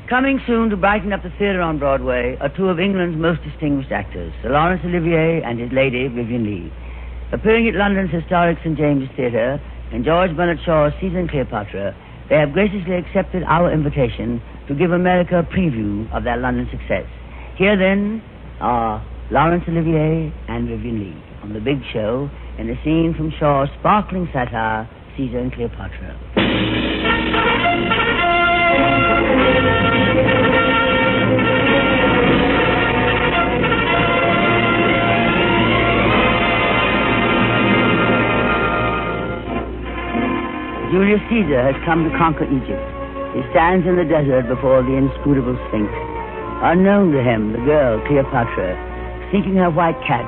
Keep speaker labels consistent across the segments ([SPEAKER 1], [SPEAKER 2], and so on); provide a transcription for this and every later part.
[SPEAKER 1] Coming soon to brighten up the theatre on Broadway are two of England's most distinguished actors, Sir Laurence Olivier and his lady, Vivien Leigh. Appearing at London's historic St. James's Theatre in George Bernard Shaw's Caesar and Cleopatra, they have graciously accepted our invitation to give America a preview of their London success. Here, then, are Laurence Olivier and Vivien Leigh on the big show in a scene from Shaw's sparkling satire, Caesar and Cleopatra. Julius Caesar has come to conquer Egypt. He stands in the desert before the inscrutable Sphinx. Unknown to him, the girl, Cleopatra, seeking her white cat,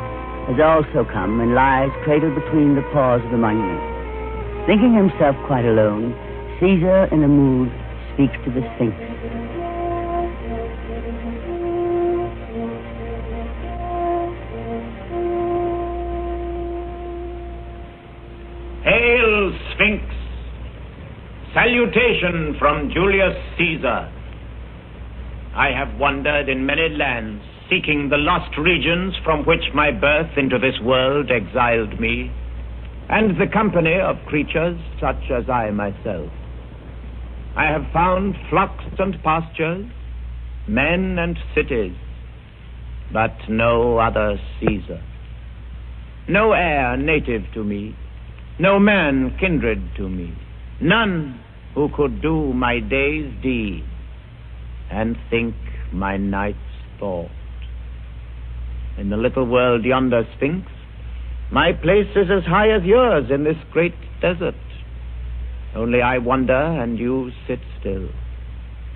[SPEAKER 1] has also come and lies cradled between the paws of the monument. Thinking himself quite alone, Caesar, in a mood, speaks to the Sphinx.
[SPEAKER 2] Hail, Sphinx! Salutation from Julius Caesar. I have wandered in many lands, seeking the lost regions from which my birth into this world exiled me, and the company of creatures such as I myself. I have found flocks and pastures, men and cities, but no other Caesar. No air native to me, no man kindred to me, none who could do my day's deed and think my night's thought. In the little world yonder, Sphinx, my place is as high as yours in this great desert. Only I wander and you sit still.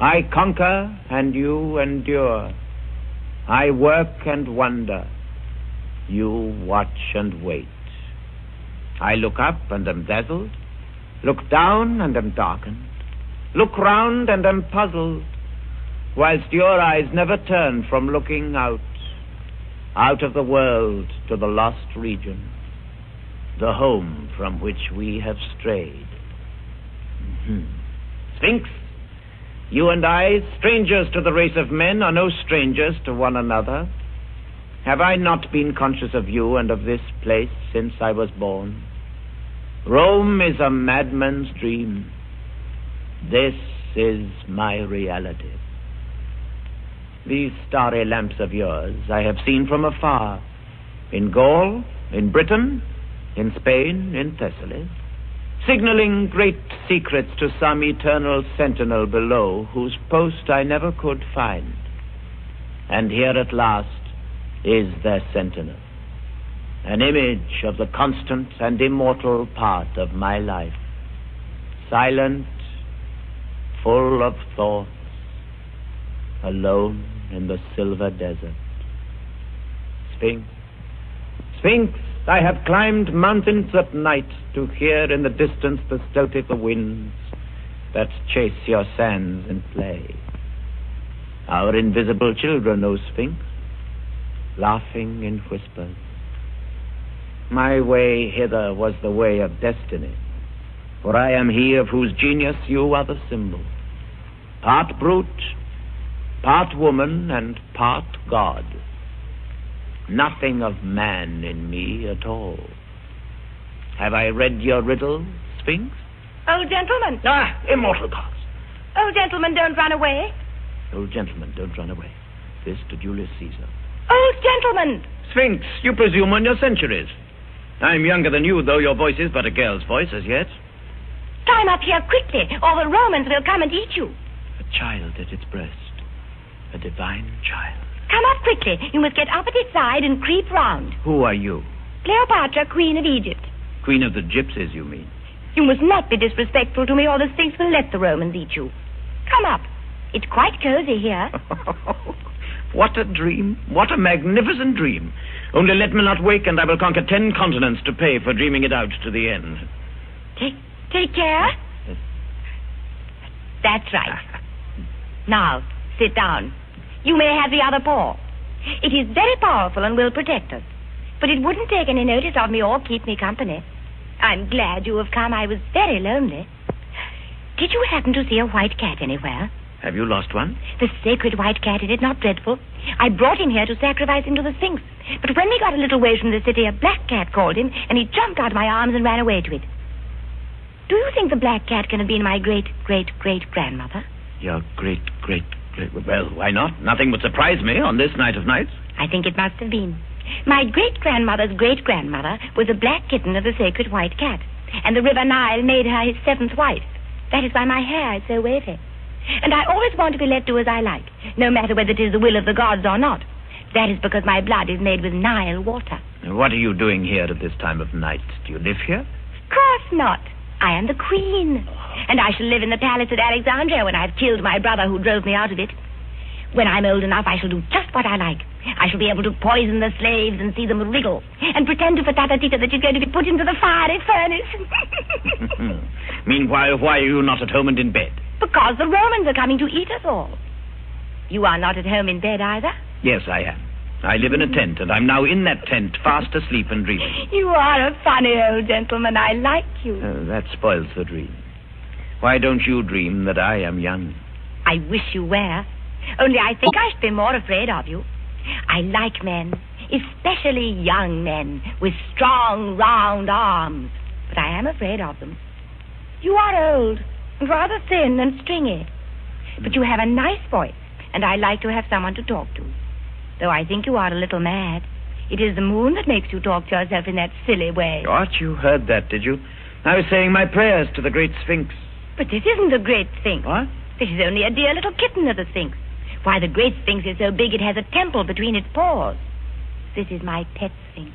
[SPEAKER 2] I conquer and you endure. I work and wonder. You watch and wait. I look up and am dazzled. Look down and am darkened. Look round and am puzzled, whilst your eyes never turn from looking out of the world to the lost region, the home from which we have strayed. Sphinx, you and I, strangers to the race of men, are no strangers to one another. Have I not been conscious of you and of this place since I was born? Rome is a madman's dream. This is my reality. These starry lamps of yours I have seen from afar, in Gaul, in Britain, in Spain, in Thessaly, signaling great secrets to some eternal sentinel below, whose post I never could find. And here at last is their sentinel, an image of the constant and immortal part of my life, silent, full of thoughts, alone in the silver desert. Sphinx, Sphinx, I have climbed mountains at night to hear in the distance the stealthy winds that chase your sands in play. Our invisible children, O Sphinx, laughing in whispers. My way hither was the way of destiny, for I am he of whose genius you are the symbol. Part brute, part woman, and part God. Nothing of man in me at all. Have I read your riddle, Sphinx?
[SPEAKER 3] Old gentleman.
[SPEAKER 2] Immortal gods.
[SPEAKER 3] Old gentleman, don't run away.
[SPEAKER 2] Old gentleman, don't run away. This to Julius Caesar.
[SPEAKER 3] Old gentleman.
[SPEAKER 2] Sphinx, you presume on your centuries. I'm younger than you, though your voice is but a girl's voice as yet.
[SPEAKER 3] Climb up here quickly, or the Romans will come and eat you.
[SPEAKER 2] A child at its breast. A divine child.
[SPEAKER 3] Come up quickly. You must get up at its side and creep round.
[SPEAKER 2] Who are you?
[SPEAKER 3] Cleopatra, Queen of Egypt.
[SPEAKER 2] Queen of the Gypsies, you mean?
[SPEAKER 3] You must not be disrespectful to me, or the Sphinx will let the Romans eat you. Come up. It's quite cozy here.
[SPEAKER 2] What a dream. What a magnificent dream. Only let me not wake, and I will conquer 10 continents to pay for dreaming it out to the end.
[SPEAKER 3] Take care. That's right. Now, sit down. You may have the other paw. It is very powerful and will protect us. But it wouldn't take any notice of me or keep me company. I'm glad you have come. I was very lonely. Did you happen to see a white cat anywhere?
[SPEAKER 2] Have you lost one?
[SPEAKER 3] The sacred white cat, is it not dreadful? I brought him here to sacrifice him to the Sphinx. But when we got a little way from the city, a black cat called him, and he jumped out of my arms and ran away to it. Do you think the black cat can have been my great-great-great-grandmother?
[SPEAKER 2] Your great... Well, why not? Nothing would surprise me on this night of nights.
[SPEAKER 3] I think it must have been. My great-grandmother's great-grandmother was a black kitten of the sacred white cat, and the river Nile made her his 7th wife. That is why my hair is so wavy. And I always want to be let do as I like, no matter whether it is the will of the gods or not. That is because my blood is made with Nile water.
[SPEAKER 2] What are you doing here at this time of night? Do you live here?
[SPEAKER 3] Of course not. I am the queen. And I shall live in the palace at Alexandria when I've killed my brother who drove me out of it. When I'm old enough, I shall do just what I like. I shall be able to poison the slaves and see them wriggle, and pretend to Fatatatita that she's going to be put into the fiery furnace.
[SPEAKER 2] Meanwhile, why are you not at home and in bed?
[SPEAKER 3] Because the Romans are coming to eat us all. You are not at home in bed either?
[SPEAKER 2] Yes, I am. I live in a tent, and I'm now in that tent, fast asleep and dreaming.
[SPEAKER 3] You are a funny old gentleman. I like you.
[SPEAKER 2] That spoils the dream. Why don't you dream that I am young?
[SPEAKER 3] I wish you were. Only I think I should be more afraid of you. I like men, especially young men, with strong, round arms. But I am afraid of them. You are old, and rather thin and stringy. But you have a nice voice, and I like to have someone to talk to. Though I think you are a little mad. It is the moon that makes you talk to yourself in that silly way.
[SPEAKER 2] What? You heard that, did you? I was saying my prayers to the great Sphinx.
[SPEAKER 3] But this isn't the great Sphinx.
[SPEAKER 2] What?
[SPEAKER 3] This is only a dear little kitten of the Sphinx. Why, the great Sphinx is so big it has a temple between its paws. This is my pet Sphinx.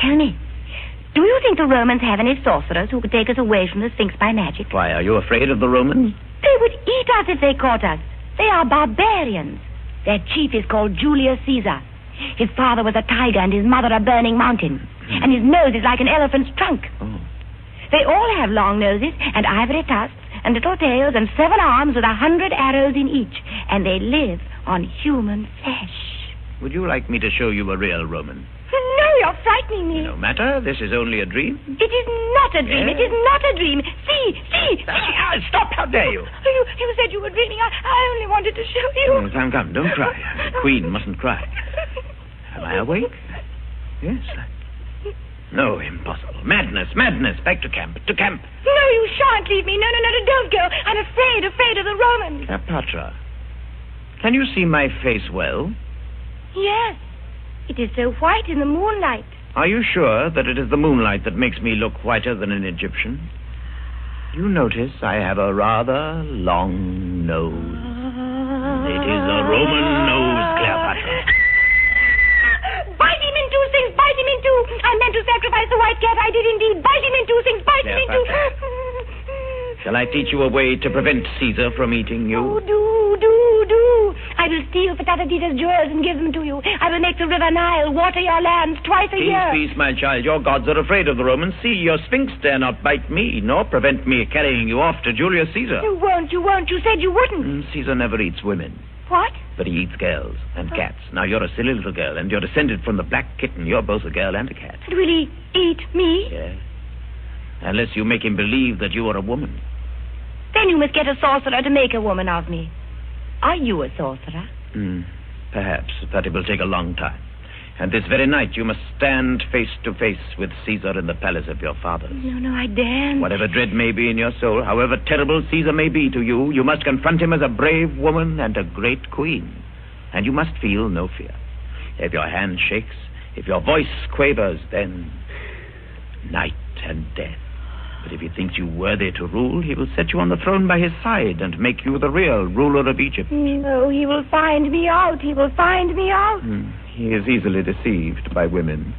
[SPEAKER 3] Tell me, do you think the Romans have any sorcerers who could take us away from the Sphinx by magic?
[SPEAKER 2] Why, are you afraid of the Romans?
[SPEAKER 3] They would eat us if they caught us. They are barbarians. Their chief is called Julius Caesar. His father was a tiger and his mother a burning mountain. And his nose is like an elephant's trunk.
[SPEAKER 2] Oh.
[SPEAKER 3] They all have long noses and ivory tusks and little tails and 7 arms with 100 arrows in each. And they live on human flesh.
[SPEAKER 2] Would you like me to show you a real Roman?
[SPEAKER 3] No, you're frightening me.
[SPEAKER 2] No matter. This is only a dream.
[SPEAKER 3] It is not a dream.
[SPEAKER 2] Yes.
[SPEAKER 3] It is not a dream. See.
[SPEAKER 2] Stop. How dare you?
[SPEAKER 3] You said you were dreaming. I only wanted to show you.
[SPEAKER 2] Come. Don't cry. The queen mustn't cry. Am I awake? Yes. No, impossible. Madness. Back to camp.
[SPEAKER 3] No, you shan't leave me. No, don't go. I'm afraid of the Romans.
[SPEAKER 2] Cleopatra, can you see my face well?
[SPEAKER 3] Yes. It is so white in the moonlight.
[SPEAKER 2] Are you sure that it is the moonlight that makes me look whiter than an Egyptian? You notice I have a rather long nose. It is a Roman nose, Cleopatra.
[SPEAKER 3] Bite him in 2 things. Bite him in 2. I meant to sacrifice the white cat. I did indeed. Bite him in 2 things. Bite him in 2.
[SPEAKER 2] Shall I teach you a way to prevent Caesar from eating you?
[SPEAKER 3] Oh, do. I will steal Fatatatita's jewels and give them to you. I will make the river Nile water your lands twice a year.
[SPEAKER 2] Peace, my child. Your gods are afraid of the Romans. See, your Sphinx dare not bite me, nor prevent me carrying you off to Julius Caesar.
[SPEAKER 3] You won't. You said you wouldn't.
[SPEAKER 2] Caesar never eats women.
[SPEAKER 3] What?
[SPEAKER 2] But he eats girls and cats. Now, you're a silly little girl, and you're descended from the black kitten. You're both a girl and a cat.
[SPEAKER 3] And will he eat me?
[SPEAKER 2] Yes. Unless you make him believe that you are a woman.
[SPEAKER 3] Then you must get a sorcerer to make a woman of me. Are you a sorcerer?
[SPEAKER 2] Perhaps, but it will take a long time. And this very night you must stand face to face with Caesar in the palace of your fathers.
[SPEAKER 3] No, I daren't.
[SPEAKER 2] Whatever dread may be in your soul, however terrible Caesar may be to you, you must confront him as a brave woman and a great queen. And you must feel no fear. If your hand shakes, if your voice quavers, then night and death. But if he thinks you worthy to rule, he will set you on the throne by his side and make you the real ruler of Egypt.
[SPEAKER 3] No, he will find me out. He
[SPEAKER 2] is easily deceived by women.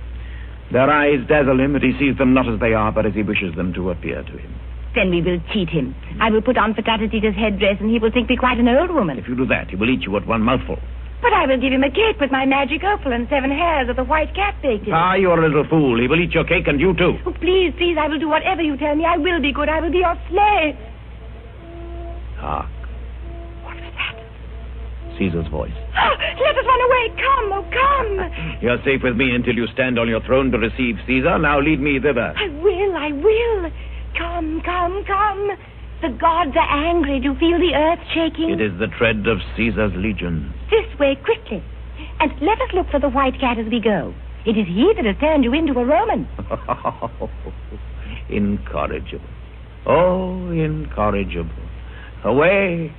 [SPEAKER 2] Their eyes dazzle him, but he sees them not as they are, but as he wishes them to appear to him.
[SPEAKER 3] Then we will cheat him. I will put on Fatatatita's headdress, and he will think me quite an old woman.
[SPEAKER 2] If you do that, he will eat you at one mouthful.
[SPEAKER 3] But I will give him a cake with my magic opal and 7 hairs of the white cat baked in.
[SPEAKER 2] Ah, you're a little fool. He will eat your cake and you too.
[SPEAKER 3] Oh, please, I will do whatever you tell me. I will be good. I will be your slave.
[SPEAKER 2] Hark.
[SPEAKER 3] What was that?
[SPEAKER 2] Caesar's voice.
[SPEAKER 3] Let us run away. Come.
[SPEAKER 2] You're safe with me until you stand on your throne to receive Caesar. Now lead me thither.
[SPEAKER 3] I will. Come. The gods are angry. Do you feel the earth shaking?
[SPEAKER 2] It is the tread of Caesar's legions.
[SPEAKER 3] This way, quickly. And let us look for the white cat as we go. It is he that has turned you into a Roman.
[SPEAKER 2] Incorrigible. Oh, incorrigible. Away.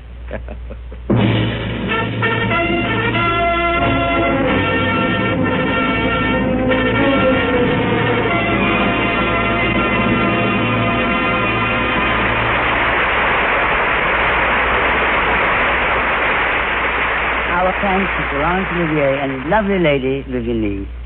[SPEAKER 1] Our thanks to Laurence Olivier and his lovely lady, Vivien Leigh.